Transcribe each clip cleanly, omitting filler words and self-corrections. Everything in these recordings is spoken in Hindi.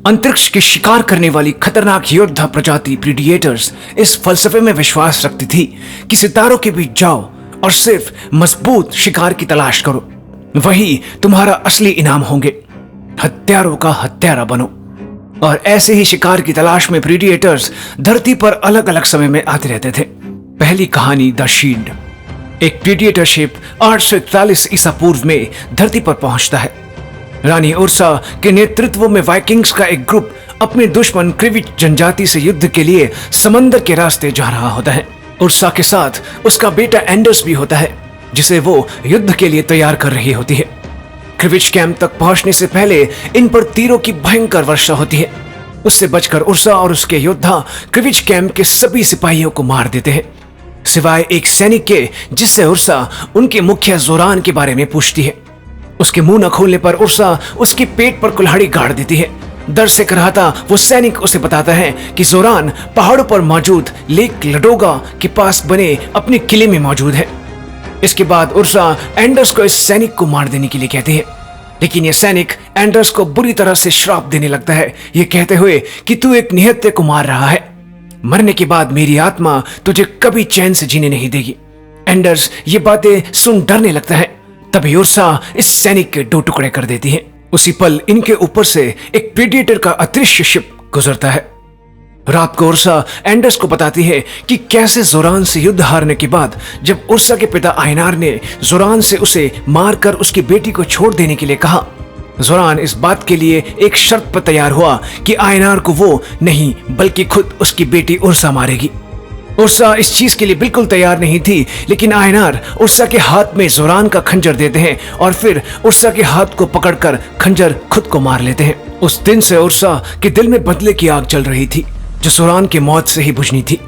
अंतरिक्ष के शिकार करने वाली खतरनाक योद्धा प्रजाति प्रीडिएटर्स इस फलसफे में विश्वास रखती थी कि सितारों के बीच जाओ और सिर्फ मजबूत शिकार की तलाश करो, वही तुम्हारा असली इनाम होंगे। हत्यारों का हत्यारा बनो। और ऐसे ही शिकार की तलाश में प्रीडिएटर्स धरती पर अलग अलग समय में आते रहते थे। पहली कहानी द शील्ड। एक प्रीडिएटर शिप 841 ईसा पूर्व में धरती पर पहुंचता है। रानी उर्सा के नेतृत्व में वाइकिंग्स का एक ग्रुप अपने दुश्मन क्रिविच जनजाति से युद्ध के लिए समंदर के रास्ते जा रहा होता है। उर्सा के साथ उसका बेटा एंडर्स भी होता है, जिसे वो युद्ध के लिए तैयार कर रही होती है। क्रिविच कैंप तक पहुंचने से पहले इन पर तीरों की भयंकर वर्षा होती है। उससे बचकर उर्सा और उसके योद्धा क्रिविच कैंप के सभी सिपाहियों को मार देते हैं, सिवाय एक सैनिक के, जिससे उर्सा उनके मुखिया जोरान के बारे में पूछती है। उसके मुंह न खोलने पर उर्सा उसके पेट पर कुल्हाड़ी गाड़ देती है। डर से कराहता वो सैनिक उसे बताता है कि जोरान पहाड़ों पर मौजूद लेक लडोगा के पास बने अपने किले में मौजूद है। इसके बाद उर्सा एंडर्स को इस सैनिक को मार देने के लिए कहती है, लेकिन यह सैनिक एंडर्स को बुरी तरह से श्राप देने लगता है, ये कहते हुए कि तू एक निहत्थे को मार रहा है। मरने के बाद मेरी आत्मा तुझे कभी चैन से जीने नहीं देगी। एंडर्स ये बातें सुन डरने लगता है। तभी उर्सा इस सैनिक के 2 टुकड़े कर देती है। उसी पल इनके ऊपर से एक प्रीडेटर का अदृश्य शिप गुजरता है। रात को उर्सा एंडर्स को बताती है कि कैसे जोरान से युद्ध हारने के बाद जब उर्सा के पिता आयनार ने जोरान से उसे मारकर उसकी बेटी को छोड़ देने के लिए कहा, जोरान इस बात के लिए एक शर्त पर तैयार हुआ कि आयनार को वो नहीं बल्कि खुद उसकी बेटी उर्सा मारेगी। उर्सा इस चीज के लिए बिल्कुल तैयार नहीं थी, लेकिन आयनार उर्सा के हाथ में जोरान का खंजर देते हैं और फिर उर्सा के हाथ को पकड़कर खंजर खुद को मार लेते हैं। उस दिन से उर्सा के दिल में बदले की आग जल रही थी, जो जोरान के मौत से ही बुझनी थी।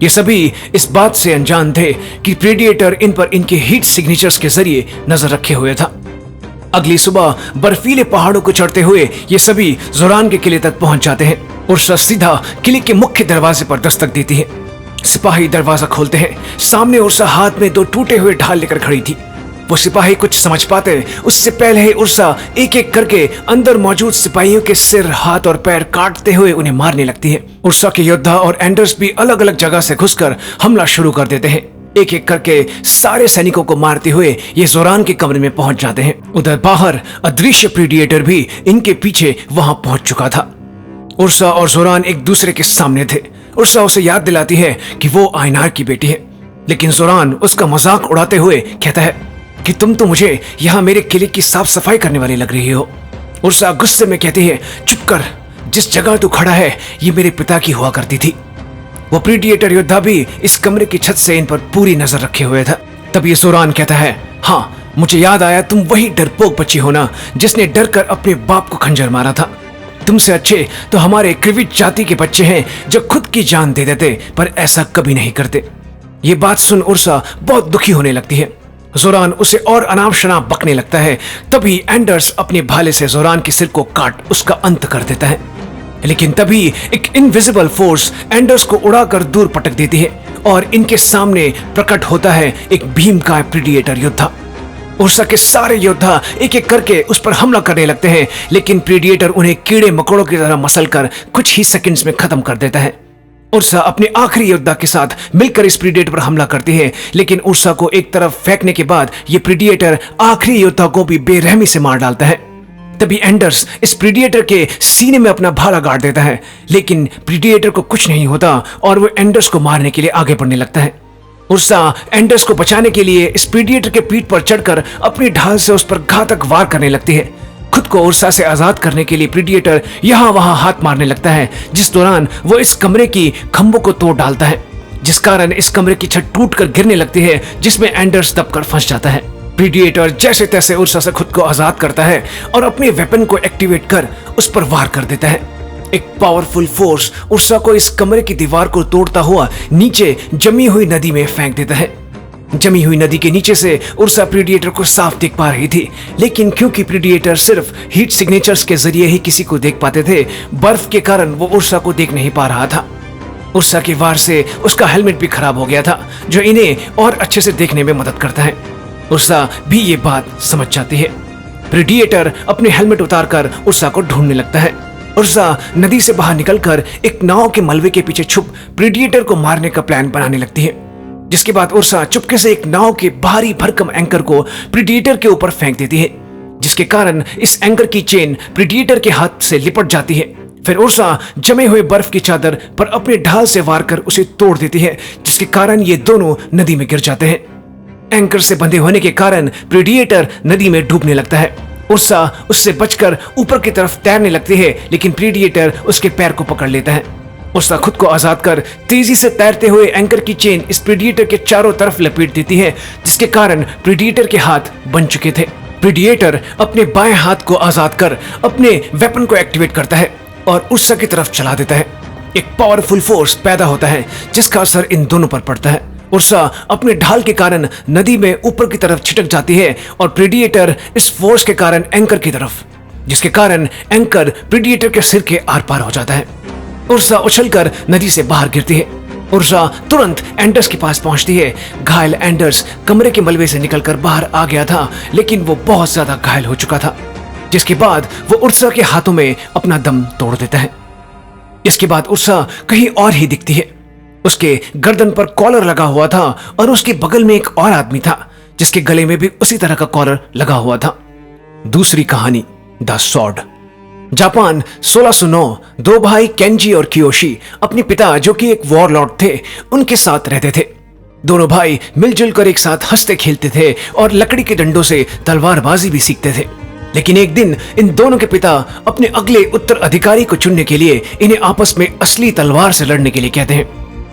ये सभी इस बात से अनजान थे कि प्रीडिएटर इन पर इनके हीट सिग्नेचर्स के जरिए नजर रखे हुए था। अगली सुबह बर्फीले पहाड़ों को चढ़ते हुए ये सभी जोरान के किले तक पहुंच जाते हैं। उर्सा सीधा किले के मुख्य दरवाजे पर दस्तक देती है। सिपाही दरवाजा खोलते हैं। सामने उर्सा हाथ में 2 टूटे हुए ढाल लेकर खड़ी थी। वो सिपाही कुछ समझ पाते उससे पहले ही उर्सा एक एक करके अंदर मौजूद सिपाहियों के सिर, हाथ और पैर काटते हुए उन्हें मारने लगती है। उर्सा के योद्धा और एंडर्स भी अलग अलग जगह से घुसकर हमला शुरू कर देते हैं। एक एक करके सारे सैनिकों को मारते हुए ये जोरान के कमरे में पहुंच जाते हैं। उधर बाहर अदृश्य प्रीडिएटर भी इनके पीछे वहां पहुंच चुका था। उर्सा और जोरान एक दूसरे के सामने थे। उर्सा उसे याद दिलाती है कि वो आयनार की बेटी है, लेकिन जोरान उसका मजाक उड़ाते हुए कहता है कि तुम तो मुझे यहाँ मेरे किले की साफ सफाई करने वाली लग रही हो। उर्सा गुस्से में कहती है, चुप कर, जिस जगह तू खड़ा है ये मेरे पिता की हुआ करती थी। वो प्रीडिएटर योद्धा भी इस कमरे की छत से इन पर पूरी नजर रखे हुए था। तब ये जोरान कहता है, हाँ मुझे याद आया, तुम वही डरपोक बच्ची हो ना जिसने डर कर अपने बाप को खंजर मारा था। तुमसे अच्छे तो हमारे क्रिविच जाति के बच्चे हैं जो खुद की जान दे देते पर ऐसा कभी नहीं करते। ये बात सुन उर्सा बहुत दुखी होने लगती है। जोरान उसे और अनाप शनाप बकने लगता है। तभी एंडर्स अपने भाले से जोरान के सिर को काट उसका अंत कर देता है, लेकिन तभी एक इनविजिबल फोर्स एंडर्स को उड़ाकर दूर पटक देती है और इनके सामने प्रकट होता है एक भीमकाय प्रीडिएटर योद्धा। उर्सा के सारे योद्धा एक एक करके उस पर हमला करने लगते हैं, लेकिन प्रीडिएटर उन्हें कीड़े मकोड़ों की तरह मसलकर कुछ ही सेकंड्स में खत्म कर देता है। उर्सा अपने आखिरी योद्धा के साथ मिलकर इस प्रीडिएटर पर हमला करती है, लेकिन उर्सा को एक तरफ फेंकने के बाद ये प्रीडिएटर आखिरी योद्धा को भी बेरहमी से मार डालता है। तभी एंडर्स इस प्रीडिएटर के सीने में अपना भाला गाड़ देता है, लेकिन प्रीडिएटर को कुछ नहीं होता और वो एंडर्स को मारने के लिए आगे बढ़ने लगता है। उर्सा एंडर्स को बचाने के लिए इस प्रीडिएटर के पीठ पर चढ़कर अपनी ढाल से उस पर घातक वार करने लगती है। खुद को उर्सा से आजाद करने के लिए प्रीडिएटर यहाँ वहां हाथ मारने लगता है, जिस दौरान वो इस कमरे की खंभों को तोड़ डालता है, जिस कारण इस कमरे की छत टूटकर गिरने लगती है, जिसमें एंडर्स दबकर फंस जाता है। प्रीडिएटर जैसे तैसे उर्सा से खुद को आजाद करता है और अपने वेपन को एक्टिवेट कर उस पर वार कर देता है। एक पावरफुल फोर्स उर्सा को इस कमरे की दीवार को तोड़ता हुआ नीचे जमी हुई नदी में फेंक देता है। जमी हुई नदी के नीचे से उर्सा प्रीडिएटर को साफ देख पा रही थी, लेकिन क्योंकि प्रीडिएटर सिर्फ हीट सिग्नेचर्स के जरिए ही किसी को देख पाते थे, बर्फ के कारण वो उर्सा को देख नहीं पा रहा था। उर्सा के वार से उसका हेलमेट भी खराब हो गया था, जो इन्हें और अच्छे से देखने में मदद करता है। उर्सा भी ये बात समझ जाती है। प्रीडिएटर अपने हेलमेट उतारकर उर्सा को ढूंढने लगता है। उर्सा नदी से बाहर निकलकर एक नाव के मलबे के पीछे छुप प्रीडिएटर को मारने का प्लान बनाने लगती है। जिसके बाद उर्सा चुपके से एक नाव के भारी भरकम एंकर को प्रीडिएटर के ऊपर फेंक देती है, जिसके कारण इस एंकर की चेन प्रीडिएटर के हाथ से लिपट जाती है। फिर उर्सा जमे हुए बर्फ की चादर पर अपने ढाल से वार कर उसे तोड़ देती है, जिसके कारण ये दोनों नदी में गिर जाते हैं। एंकर से बंधे होने के कारण प्रीडिएटर नदी में डूबने लगता है। उर्सा उससे बचकर ऊपर की तरफ तैरने लगती है, लेकिन प्रीडिएटर उसके पैर को पकड़ लेता है। उर्सा खुद को आजाद कर तेजी से तैरते हुए एंकर की चेन इस प्रीडिएटर के चारों तरफ लपेट देती है, जिसके कारण प्रीडिएटर के हाथ बन चुके थे। प्रीडिएटर अपने बाएं हाथ को आजाद कर अपने वेपन को एक्टिवेट करता है और उर्सा की तरफ चला देता है। एक पावरफुल फोर्स पैदा होता है, जिसका असर इन दोनों पर पड़ता है। उर्सा अपने ढाल के कारण नदी में ऊपर की तरफ छिटक जाती है और प्रीडिएटर इस फोर्स के कारण एंकर की तरफ, जिसके कारण एंकर प्रीडिएटर के सिर के आर पार हो जाता है। उर्सा उछलकर नदी से बाहर गिरती है। उर्सा तुरंत एंडर्स के पास पहुंचती है। घायल एंडर्स कमरे के मलबे से निकलकर बाहर आ गया था, लेकिन वो बहुत ज्यादा घायल हो चुका था, जिसके बाद वो उर्सा के हाथों में अपना दम तोड़ देता है। इसके बाद उर्सा कहीं और ही दिखती है। उसके गर्दन पर कॉलर लगा हुआ था और उसके बगल में एक और आदमी था, जिसके गले में भी उसी तरह का कॉलर लगा हुआ था। दूसरी कहानी, द सॉर्ड। जापान 1609। दो भाई केंजी और कियोशी अपने पिता, जो कि एक वॉरलॉर्ड थे, उनके साथ रहते थे। दोनों भाई मिलजुल कर एक साथ हंसते खेलते थे और लकड़ी के डंडों से तलवारबाजी भी सीखते थे। लेकिन एक दिन इन दोनों के पिता अपने अगले उत्तराधिकारी को चुनने के लिए इन्हें आपस में असली तलवार से लड़ने के लिए कहते हैं।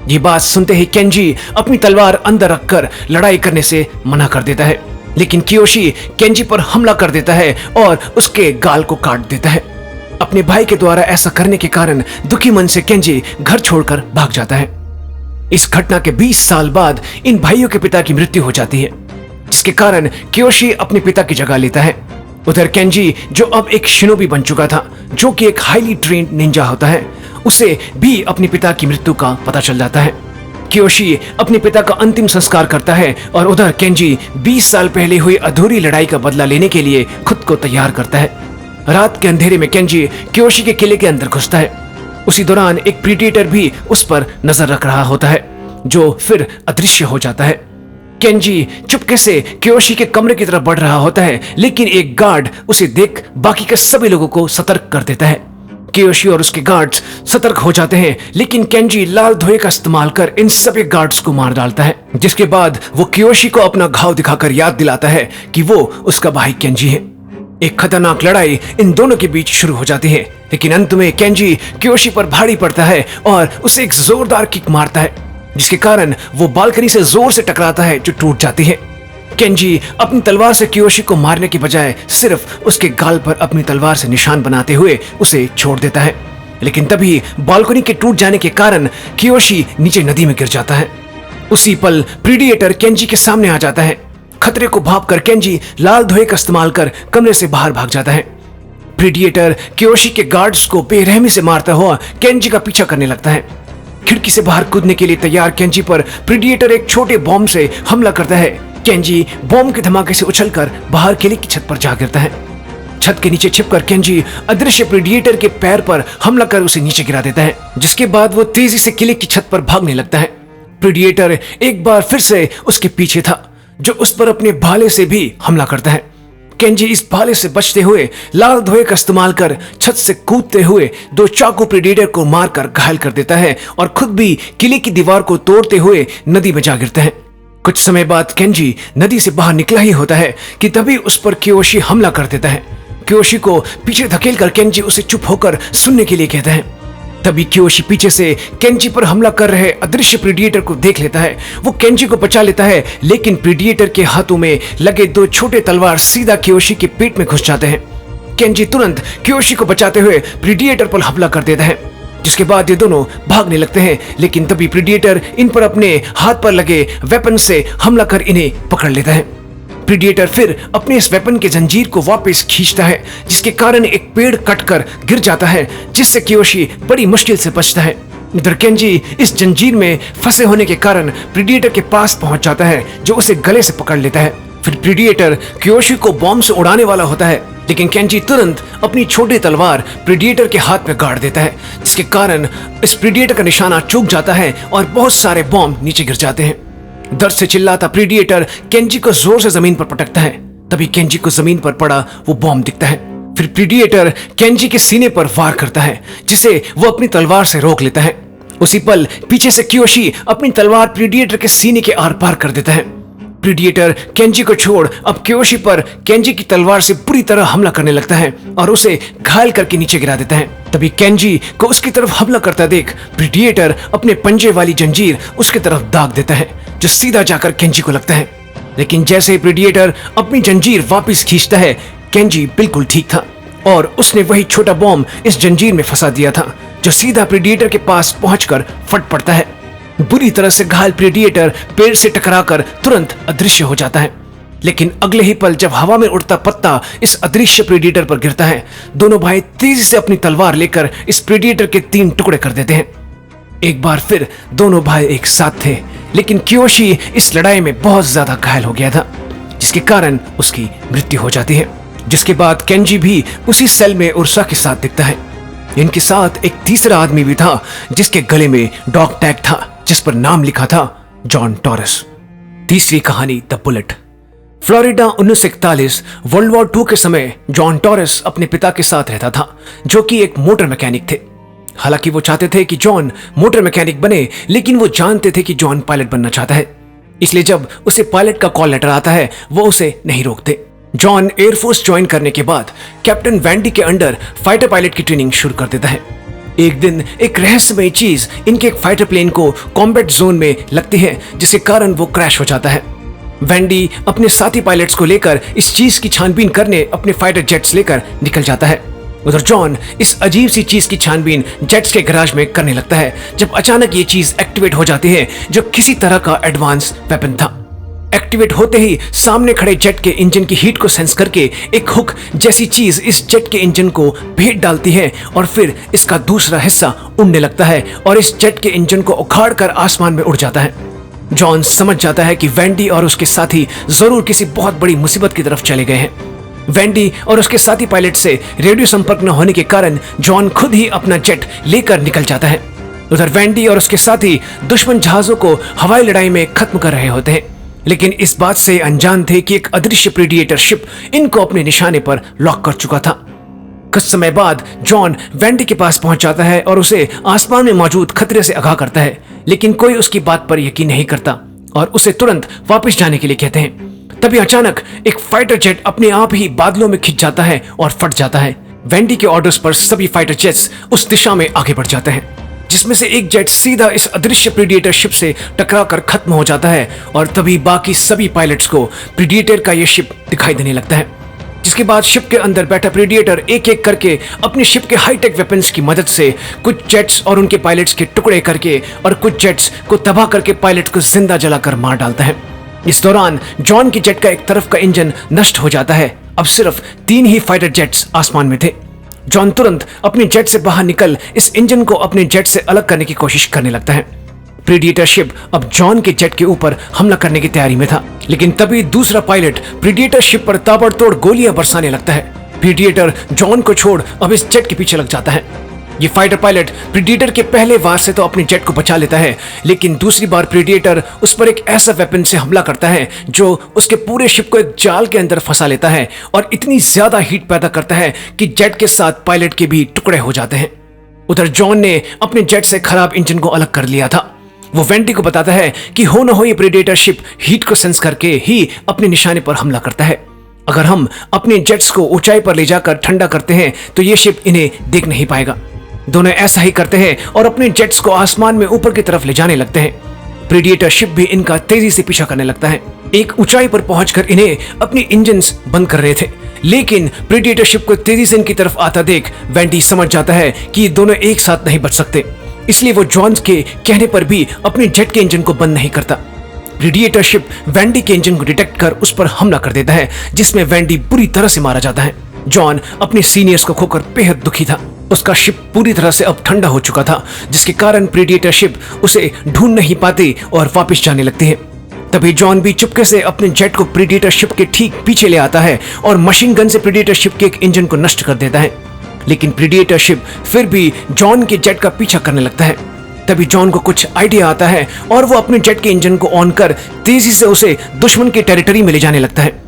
ये बात सुनते ही केंजी अपनी तलवार अंदर रखकर लड़ाई करने से मना कर देता है, लेकिन कियोशी केंजी पर हमला कर देता है और उसके गाल को काट देता है। अपने भाई के द्वारा ऐसा करने के कारण दुखी मन से केंजी घर छोड़कर भाग जाता है। इस घटना के 20 साल बाद इन भाइयों के पिता की मृत्यु हो जाती है, जिसके कारण कियोशी अपने पिता की जगह लेता है। उधर केंजी, जो अब एक शिनोबी बन चुका था, जो कि एक हाईली ट्रेन्ड निंजा होता है, उसे भी अपने पिता की मृत्यु का पता चल जाता है। कियोशी अपने पिता का अंतिम संस्कार करता है और उधर केंजी 20 साल पहले हुई अधूरी लड़ाई का बदला लेने के लिए खुद को तैयार करता है। रात के अंधेरे में केंजी कियोशी के किले के अंदर घुसता है। उसी दौरान एक प्रीडेटर भी उस पर नजर रख रहा होता है, जो फिर अदृश्य हो जाता है। केंजी चुपके से कियोशी के कमरे की तरफ बढ़ रहा होता है, लेकिन एक गार्ड उसे देख बाकी के सभी लोगों को सतर्क कर देता है। कियोशी और उसके गार्ड्स सतर्क हो जाते हैं, लेकिन केंजी लाल धोए का इस्तेमाल कर इन सभी गार्ड्स को मार डालता है, जिसके बाद वो कियोशी को अपना घाव दिखाकर याद दिलाता है कि वो उसका भाई केंजी है। एक खतरनाक लड़ाई इन दोनों के बीच शुरू हो जाती है, लेकिन अंत में केंजी कियोशी पर भारी पड़ता है और उसे एक जोरदार किक मारता है, जिसके कारण वो बालकनी से जोर से टकराता है, जो टूट जाती है। केंजी अपनी तलवार से कियोशी को मारने की बजाय सिर्फ उसके गाल पर अपनी तलवार से निशान बनाते हुए उसे छोड़ देता है, लेकिन तभी बालकनी के टूट जाने के कारण कियोशी नीचे नदी में गिर जाता है। उसी पल प्रीडिएटर केंजी के सामने आ जाता है। खतरे को भांप कर केंजी लाल धोए का इस्तेमाल कर कमरे से बाहर भाग जाता है। प्रीडिएटर कियोशी के गार्ड्स को बेरहमी से मारता हुआ केंजी का पीछा करने लगता है। खिड़की से बाहर कूदने के लिए तैयार केंजी पर प्रीडिएटर एक छोटे बॉम्ब से हमला करता है। केंजी बॉम्ब के धमाके से उछलकर बाहर किले की छत पर जा गिरता है। छत के नीचे छिपकर केंजी अदृश्य प्रीडिएटर के पैर पर हमला कर उसे नीचे गिरा देता है, जिसके बाद वो तेजी से किले की छत पर भागने लगता है। प्रीडिएटर एक बार फिर से उसके पीछे था, जो उस पर अपने भाले से भी हमला करता है। केंजी इस भाले से बचते हुए लाल धोए का इस्तेमाल कर छत से कूदते हुए दो चाकू प्रीडेटर को मारकर घायल कर देता है और खुद भी किले की दीवार को तोड़ते हुए नदी में जा गिरता है। कुछ समय बाद केंजी नदी से बाहर निकला ही होता है कि तभी उस पर कियोशी हमला कर देता है। कियोशी को पीछे धकेल कर केंजी उसे चुप होकर सुनने के लिए कहता है। तभी कियोशी पीछे से केंजी पर हमला कर रहे अदृश्य प्रीडिएटर को देख लेता है। वो केंजी को बचा लेता है, लेकिन प्रीडिएटर के हाथों में लगे दो छोटे तलवार सीधा कियोशी के पेट में घुस जाते हैं। केंजी तुरंत कियोशी को बचाते हुए प्रीडिएटर पर हमला कर देता है, जिसके बाद ये दोनों भागने लगते हैं, लेकिन तभी प्रीडिएटर इन पर अपने हाथ पर लगे वेपन से हमला कर इन्हें पकड़ लेता है। प्रीडिएटर फिर अपने इस वेपन के जंजीर को वापस खींचता है, जिसके कारण एक पेड़ कटकर गिर जाता है, जिससे कियोशी बड़ी मुश्किल से बचता है। इधर केंजी इस जंजीर में फंसे होने के कारण प्रीडिएटर के पास पहुंच जाता है, जो उसे गले से पकड़ लेता है। फिर प्रीडिएटर कियोशी को बॉम्ब से उड़ाने वाला होता है, लेकिन केंजी तुरंत अपनी छोटी तलवार प्रीडिएटर के हाथ में गाड़ देता है, जिसके कारण इस प्रीडिएटर का निशाना चूक जाता है और बहुत सारे बॉम्ब नीचे गिर जाते हैं। दर्द से चिल्लाता प्रीडिएटर केंजी को जोर से जमीन पर पटकता है। तभी केंजी को जमीन पर पड़ा वो बॉम्ब दिखता है। फिर प्रीडिएटर केंजी के सीने पर वार करता है, जिसे वो अपनी तलवार से रोक लेता है। उसी पल पीछे से कियोशी अपनी तलवार प्रीडिएटर के सीने के आर पार कर देता है। प्रीडिएटर केंजी को छोड़ अब कियोशी पर केंजी की तलवार से बुरी तरह हमला करने लगता है और उसे घायल करके नीचे गिरा देता है। तभी केंजी को उसकी तरफ हमला करता देख प्रीडिएटर अपने पंजे वाली जंजीर उसकी तरफ दाग देता है, जो सीधा जाकर केंजी को लगता है। लेकिन जैसे ही प्रीडिएटर अपनी जंजीर वापस खींचता है, केंजी बिल्कुल ठीक था और उसने वही छोटा बॉम्ब इस जंजीर में फंसा दिया था, जो सीधा प्रीडिएटर के पास पहुंचकर फट पड़ता है। बुरी तरह से घायल प्रीडिएटर पेड़ से टकराकर तुरंत अदृश्य हो जाता है। लेकिन अगले ही पल जब हवा में उड़ता पत्ता इस अदृश्य प्रीडिएटर पर गिरता है, दोनों भाई तेजी से अपनी तलवार लेकर इस प्रीडिएटर के 3 टुकड़े कर देते हैं। एक बार फिर दोनों भाई एक साथ थे, लेकिन कियोशी इस लड़ाई में बहुत ज्यादा घायल हो गया था, जिसके कारण उसकी मृत्यु हो जाती है। जिसके बाद केंजी भी उसी सेल में उर्सा के साथ दिखता है। इनके साथ एक तीसरा आदमी भी था, जिसके गले में डॉग टैग था, जिस पर नाम लिखा था जॉन टॉरस। तीसरी कहानी the bullet. Florida 1941 world war 2 के समय जॉन टॉरस अपने पिता के साथ रहता था, जो कि एक मोटर मैकेनिक थे। हालांकि वो चाहते थे कि जॉन मोटर मैकेनिक बने, लेकिन वो जानते थे कि जॉन पायलट बनना चाहता है। इसलिए जब उसे पायलट का कॉल लेटर आता है, वो उसे नहीं रोकते। जॉन एयरफोर्स ज्वाइन करने के बाद कैप्टन वैंडी के अंडर फाइटर पायलट की ट्रेनिंग शुरू कर देता है। एक दिन एक रहस्यमय चीज इनके एक फाइटर प्लेन को कॉम्बैट जोन में लगती है, जिसके कारण वो क्रैश हो जाता है। वैंडी अपने साथी पायलट्स को लेकर इस चीज की छानबीन करने अपने फाइटर जेट्स लेकर निकल जाता है। उधर जॉन इस अजीब सी चीज की छानबीन जेट्स के गैराज में करने लगता है, जब अचानक ये चीज एक्टिवेट हो जाती है, जो किसी तरह का एडवांस वेपन था। एक्टिवेट होते ही सामने खड़े जेट के इंजन की हीट को सेंस करके एक हुक जैसी चीज इस जेट के इंजन को भेद डालती है और फिर इसका दूसरा हिस्सा उड़ने लगता है और इस जेट के इंजन को उखाड़कर आसमान में उड़ जाता है। जॉन समझ जाता है कि वैंडी और उसके साथी जरूर किसी बहुत बड़ी मुसीबत की तरफ चले गए हैं। वैंडी और उसके साथी पायलट से रेडियो संपर्क न होने के कारण जॉन खुद ही अपना जेट लेकर निकल जाता है। उधर वैंडी और उसके साथी दुश्मन जहाजों को हवाई लड़ाई में खत्म कर रहे होते हैं, लेकिन इस बात से अनजान थे कि एक अदृश्य प्रीडिएटर शिप इनको अपने निशाने पर लॉक कर चुका था। कुछ समय बाद जॉन वैंडी के पास पहुंच जाता है और उसे आसमान में मौजूद खतरे से आगाह करता है, लेकिन कोई उसकी बात पर यकीन नहीं करता और उसे तुरंत वापस जाने के लिए कहते हैं। तभी अचानक एक फाइटर जेट अपने आप ही बादलों में खिंच जाता है और फट जाता है। वैंडी के ऑर्डर्स पर सभी फाइटर जेट्स उस दिशा में आगे बढ़ जाते हैं, जिसमें से एक जेट सीधा इस अदृश्य प्रीडिएटर शिप से टकराकर खत्म हो जाता है और तभी बाकी सभी पायलट्स को प्रीडिएटर का यह शिप दिखाई देने लगता है। जिसके बाद शिप के अंदर बैठा प्रीडिएटर एक एक करके अपने शिप के हाईटेक वेपन्स की मदद से कुछ जेट्स और उनके पायलट्स के टुकड़े करके और कुछ जेट्स को तबाह करके पायलट को जिंदा जलाकर मार डालता है। इस दौरान जॉन की जेट का एक तरफ का इंजन नष्ट हो जाता है। अब सिर्फ 3 ही फाइटर जेट्स आसमान में थे। जॉन तुरंत अपने जेट से बाहर निकल इस इंजन को अपने जेट से अलग करने की कोशिश करने लगता है। प्रीडिएटर शिप अब जॉन के जेट के ऊपर हमला करने की तैयारी में था, लेकिन तभी दूसरा पायलट प्रीडिएटर शिप पर ताबड़तोड़ गोलियां बरसाने लगता है। प्रीडिएटर जॉन को छोड़ अब इस जेट के पीछे लग जाता है। ये फाइटर पायलट प्रीडिएटर के पहले वार से तो अपने जेट को बचा लेता है, लेकिन दूसरी बार प्रीडिएटर उस पर एक ऐसा वेपन से हमला करता है जो उसके पूरे शिप को एक जाल के अंदर फंसा लेता है और इतनी ज्यादा हीट पैदा करता है कि जेट के साथ पायलट के भी टुकड़े हो जाते हैं। उधर जॉन ने अपने जेट से खराब इंजन को अलग कर लिया था। वो वैंडी को बताता है कि हो न हो ये प्रीडिएटर शिप हीट को सेंस करके ही अपने निशाने पर हमला करता है। अगर हम अपने जेट्स को ऊंचाई पर ले जाकर ठंडा करते हैं तो ये शिप इन्हें देख नहीं पाएगा। दोनों ऐसा ही करते हैं और अपने जेट्स को आसमान में ऊपर की तरफ ले जाने लगते हैं। प्रीडिएटर शिप भी इनका तेजी से पीछा करने लगता है। एक ऊंचाई पर पहुंचकर इन्हें अपने इंजन्स बंद कर रहे थे, लेकिन प्रीडिएटर शिप को तेजी से इनकी तरफ आता देख वैंडी समझ जाता है कि ये दोनों एक साथ नहीं बच सकते, इसलिए वो जॉन के कहने पर भी अपने जेट के इंजन को बंद नहीं करता। प्रीडिएटर शिप वैंडी के इंजन को डिटेक्ट कर उस पर हमला कर देता है, जिसमें वैंडी बुरी तरह से मारा जाता है। जॉन अपने सीनियर्स को खोकर बेहद दुखी था। उसका शिप पूरी तरह से अब ठंडा हो चुका था, जिसके कारण प्रीडिएटर शिप उसे ढूंढ नहीं पाती और वापस जाने लगती है। तभी जॉन भी चुपके से अपने जेट को प्रीडेटर शिप के ठीक पीछे ले आता है और मशीन गन से प्रीडेटर शिप के एक इंजन को नष्ट कर देता है। लेकिन प्रीडेटर शिप फिर भी जॉन के जेट का पीछा करने लगता है। तभी जॉन को कुछ आइडिया आता है और वो अपने जेट के इंजन को ऑन कर तेजी से उसे दुश्मन की टेरिटरी में ले जाने लगता है।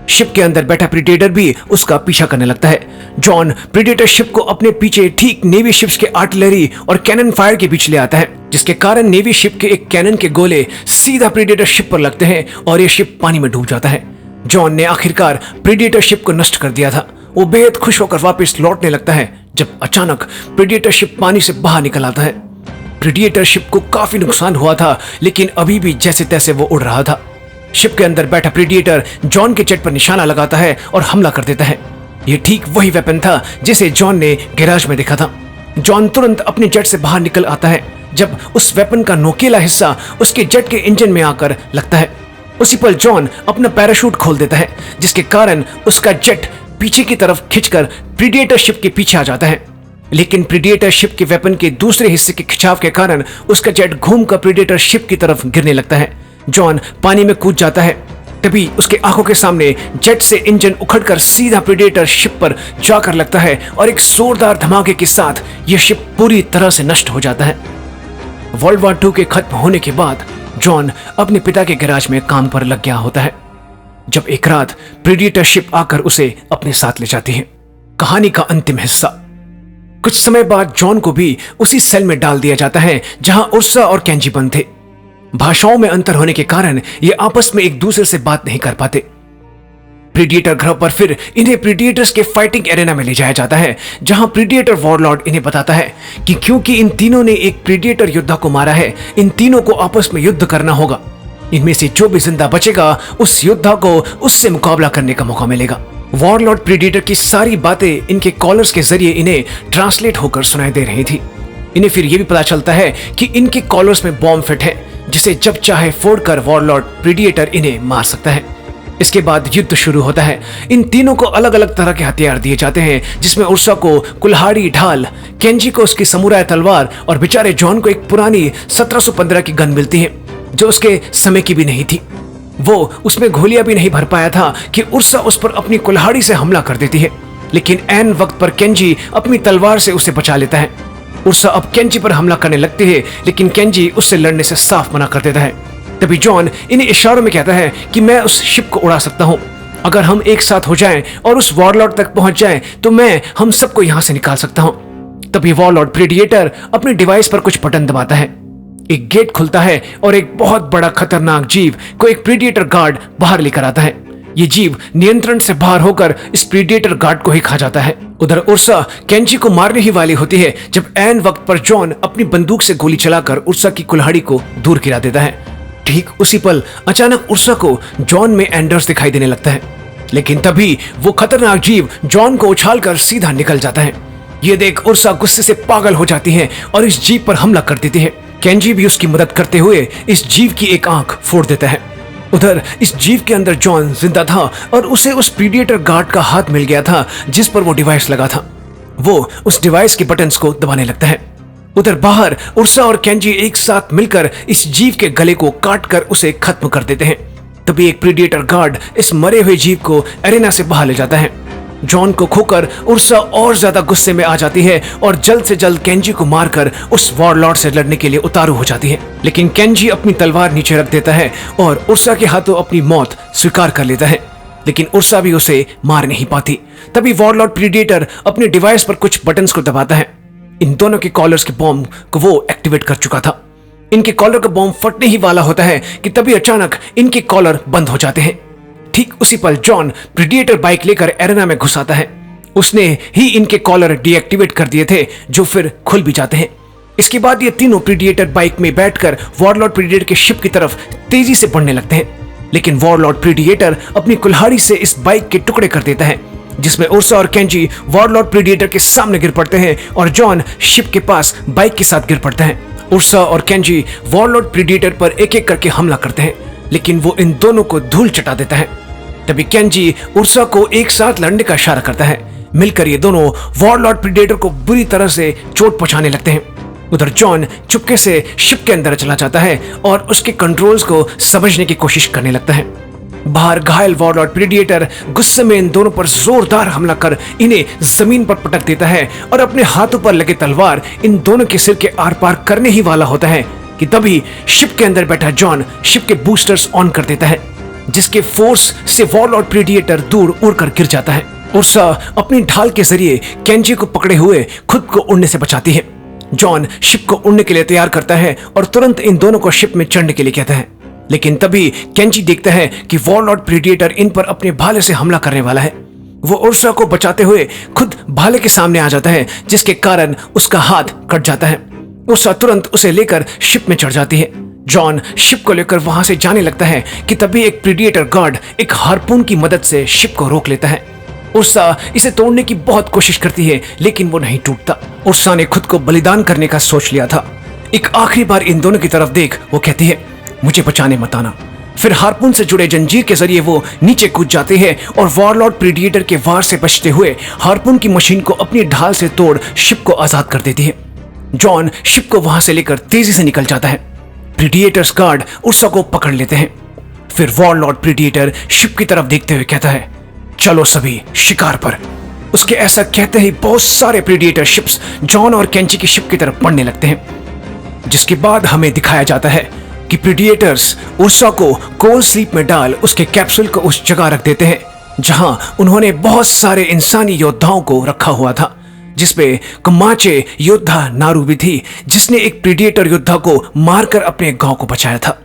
शिप के अंदर बैठा प्रीडेटर भी उसका पीछा करने लगता है। जॉन प्रीडेटर शिप को अपने पीछे ठीक नेवी शिप्स के आर्टिलरी और कैनन फायर के बीच ले आता है, जिसके कारण नेवी शिप के एक कैनन के गोले सीधा प्रीडेटर शिप पर लगते हैं और ये शिप पानी में डूब जाता है। जॉन ने आखिरकार प्रीडेटर शिप को नष्ट कर दिया था। वो बेहद खुश होकर वापस लौटने लगता है जब अचानक प्रीडेटर शिप पानी से बाहर निकल आता है। प्रीडेटर शिप को काफी नुकसान हुआ था, लेकिन अभी भी जैसे तैसे वो उड़ रहा था। शिप के अंदर बैठा प्रीडेटर जॉन के जेट पर निशाना लगाता है और हमला कर देता है। यह ठीक वही वेपन था जिसे जॉन ने गैराज में देखा था। जॉन तुरंत अपने जेट से बाहर निकल आता है जब उस वेपन का नोकीला हिस्सा उसके जेट के इंजन में आकर लगता है। उसी पल जॉन अपना पैराशूट खोल देता है, जिसके कारण उसका जेट पीछे की तरफ खिंचकर प्रीडेटर शिप के पीछे आ जाता है। लेकिन प्रीडेटर शिप के वेपन के दूसरे हिस्से के खिंचाव के कारण उसका जेट घूमकर प्रीडेटर शिप की तरफ गिरने लगता है। जॉन पानी में कूद जाता है। तभी उसके आंखों के सामने जेट से इंजन उखड़कर सीधा प्रीडेटर शिप पर जाकर लगता है और एक जोरदार धमाके के साथ यह शिप पूरी तरह से नष्ट हो जाता है। वर्ल्ड वॉर 2 के खत्म होने के बाद जॉन अपने पिता के गैराज में काम पर लग गया होता है जब एक रात प्रीडेटर शिप आकर उसे अपने साथ ले जाती है। कहानी का अंतिम हिस्सा। कुछ समय बाद जॉन को भी उसी सेल में डाल दिया जाता है जहां उर्सा और केंजी बंद थे। भाषाओं में अंतर होने के कारण ये आपस में एक दूसरे से बात नहीं कर पाते। प्रीडेटर ग्रह पर फिर इन्हें प्रीडेटर्स के फाइटिंग एरेना में ले जाया जाता है, जहां प्रीडेटर वॉरलॉर्ड इन्हें बताता है कि क्योंकि इन तीनों ने एक प्रीडेटर योद्धा को मारा है, इन तीनों को आपस में युद्ध करना होगा। इनमें से जो भी जिंदा बचेगा उस योद्धा को उससे मुकाबला करने का मौका मिलेगा। वॉरलॉर्ड प्रीडेटर की सारी बातें इनके कॉलर्स के जरिए इन्हें ट्रांसलेट होकर सुनाई दे रही थी। इन्हें फिर यह भी पता चलता है कि इनके कॉलर्स में बॉम्ब फिट है, जिसे जब चाहे फोड़कर वॉरलॉर्ड प्रीडेटर इन्हें मार सकता है। इसके बाद युद्ध शुरू होता है। इन तीनों को अलग अलग तरह के हथियार दिए जाते हैं, जिसमें उर्सा को कुल्हाड़ी ढाल, केंजी को उसकी समुराय तलवार और बेचारे जॉन को एक पुरानी 1715 की गन मिलती है जो उसके समय की भी नहीं थी। वो उसमें गोलियां भी नहीं भर पाया था कि उर्सा उस पर अपनी कुल्हाड़ी से हमला कर देती है, लेकिन ऐन वक्त पर केंजी अपनी तलवार से उसे बचा लेता है। उर्सा अब केंजी पर हमला करने लगती है, लेकिन केंजी उससे लड़ने से साफ मना कर देता है। तभी जॉन इन्हें इशारों में कहता है कि मैं उस शिप को उड़ा सकता हूं। अगर हम एक साथ हो जाएं और उस वॉरलॉर्ड तक पहुंच जाएं तो मैं हम सबको यहां से निकाल सकता हूं। तभी वॉरलॉर्ड प्रीडेटर अपने डिवाइस पर कुछ बटन दबाता है। एक गेट खुलता है और एक बहुत बड़ा खतरनाक जीव को एक प्रीडेटर गार्ड बाहर लेकर आता है। ये जीव नियंत्रण से बाहर होकर इस प्रीडेटर गार्ड को ही खा जाता है। उधर उर्सा केंजी को मारने ही वाली होती है जब ऐन वक्त पर जॉन अपनी बंदूक से गोली चलाकर उर्सा की कुल्हाड़ी को दूर गिरा देता है। ठीक उसी पल अचानक उर्सा को जॉन में एंडर्स दिखाई देने लगता है, लेकिन तभी वो खतरनाक जीव जॉन को उछालकर सीधा निकल जाता है। ये देख उर्सा गुस्से से पागल हो जाती है और इस जीव पर हमला कर देती है। केंजी भी उसकी मदद करते हुए इस जीव की एक आंख फोड़ देता है। उधर इस जीव के अंदर जॉन जिंदा था और उसे उस प्रीडेटर गार्ड का हाथ मिल गया था जिस पर वो डिवाइस लगा था। वो उस डिवाइस के बटन्स को दबाने लगता है। उधर बाहर उर्सा और केंजी एक साथ मिलकर इस जीव के गले को काटकर उसे खत्म कर देते हैं। तभी एक प्रीडेटर गार्ड इस मरे हुए जीव को एरेना से बाहर ले जाता है। जॉन को खोकर उर्सा और ज्यादा गुस्से में आ जाती है और जल्द से जल्द केंजी को मारकर उस वॉरलॉर्ड से लड़ने के लिए उतारू हो जाती है। लेकिन केंजी अपनी तलवार नीचे रख देता है और उर्सा के हाथों अपनी मौत स्वीकार कर लेता है, लेकिन उर्सा भी उसे मार नहीं पाती। तभी वॉरलॉर्ड प्रीडेटर अपने डिवाइस पर कुछ बटन्स को दबाता है। इन दोनों के कॉलर्स के बॉम्ब को वो एक्टिवेट कर चुका था। इनके कॉलर का बॉम्ब फटने ही वाला होता है कि तभी अचानक इनके कॉलर बंद हो जाते हैं। ठीक उसी पल जॉन प्रीडेटर बाइक लेकर एरेना में घुस आता है। उसने ही इनके कॉलर डीएक्टिवेट कर दिए थे, जो फिर खुल भी जाते हैं। इसके बाद ये तीनों प्रीडेटर बाइक में बैठकर वॉरलॉर्ड प्रीडेटर के शिप की तरफ तेजी से बढ़ने लगते हैं, लेकिन वॉरलॉर्ड प्रीडेटर अपनी कुल्हाड़ी से इस बाइक के टुकड़े कर देता है, जिसमें उर्सा और केंजी वॉरलॉर्ड प्रीडेटर के सामने गिर पड़ते हैं और जॉन शिप के पास बाइक के साथ गिर पड़ते हैं। उर्सा और केंजी वॉरलॉर्ड प्रीडेटर पर एक एक करके हमला करते हैं, लेकिन वो इन दोनों को धूल चटा देता है। तभी केंजी उर्सा को एक साथ लड़ने का इशारा करता है। मिलकर ये दोनों वॉरलॉर्ड प्रीडेटर को बुरी तरह से चोट पहुंचाने लगते हैं। उधर जॉन चुपके से शिप के अंदर चला जाता है और उसके कंट्रोल्स को समझने की कोशिश करने लगता है। बाहर घायल वॉरलॉर्ड प्रीडिएटर गुस्से में इन दोनों पर जोरदार हमला कर इन्हें जमीन पर पटक देता है और अपने हाथों पर लगे तलवार इन दोनों के सिर के आर पार करने ही वाला होता है कि तभी शिप के अंदर बैठा जॉन शिप के बूस्टर्स ऑन कर देता है, जिसके फोर्स से वॉरलॉर्ड प्रीडिएटर दूर उड़कर गिर जाता है। उर्सा अपनी ढाल के जरिए केंजी को पकड़े हुए खुद को उड़ने से बचाती है। जॉन शिप को उड़ने के लिए तैयार करता है और तुरंत इन दोनों को शिप में चढ़ने के लिए कहता है, लेकिन तभी केंजी देखता है कि वॉरलॉर्ड प्रीडिएटर इन पर अपने भाले से हमला करने वाला है। वो उर्सा को बचाते हुए खुद भाले के सामने आ जाता है, जिसके कारण उसका हाथ कट जाता है। उर्सा तुरंत उसे लेकर शिप में चढ़ जाती है। जॉन शिप को लेकर वहां से जाने लगता है कि तभी एक प्रीडिएटर गार्ड एक हार्पून की मदद से शिप को रोक लेता है। उर्सा इसे तोड़ने की बहुत कोशिश करती है, लेकिन वो नहीं टूटता। उर्सा ने खुद को बलिदान करने का सोच लिया था। एक आखिरी बार इन दोनों की तरफ देख वो कहती है, मुझे बचाने मत आना। फिर हार्पून से जुड़े जंजीर के जरिए वो नीचे कूद जाते हैं और वॉरलॉर्ड प्रीडिएटर के वार से बचते हुए हार्पून की मशीन को अपनी ढाल से तोड़ शिप को आजाद कर देती है। जॉन शिप को वहां से लेकर तेजी से निकल जाता है। प्रीडिएटर्स गार्ड उर्सा को पकड़ लेते हैं। फिर वॉरलॉर्ड प्रीडिएटर शिप की तरफ देखते हुए कहता है, चलो सभी शिकार पर। उसके ऐसा कहते ही बहुत सारे प्रीडिएटर शिप्स जॉन और केंची की शिप की तरफ बढ़ने लगते हैं, जिसके बाद हमें दिखाया जाता है कि प्रीडिएटर्स उर्सा को कोल्ड स्लीप में डाल उसके कैप्सूल को उस जगह रख देते हैं जहां उन्होंने बहुत सारे इंसानी योद्धाओं को रखा हुआ था, जिसमें कुमाचे योद्धा नारू भी थी, जिसने एक प्रीडिएटर योद्धा को मारकर अपने गांव को बचाया था।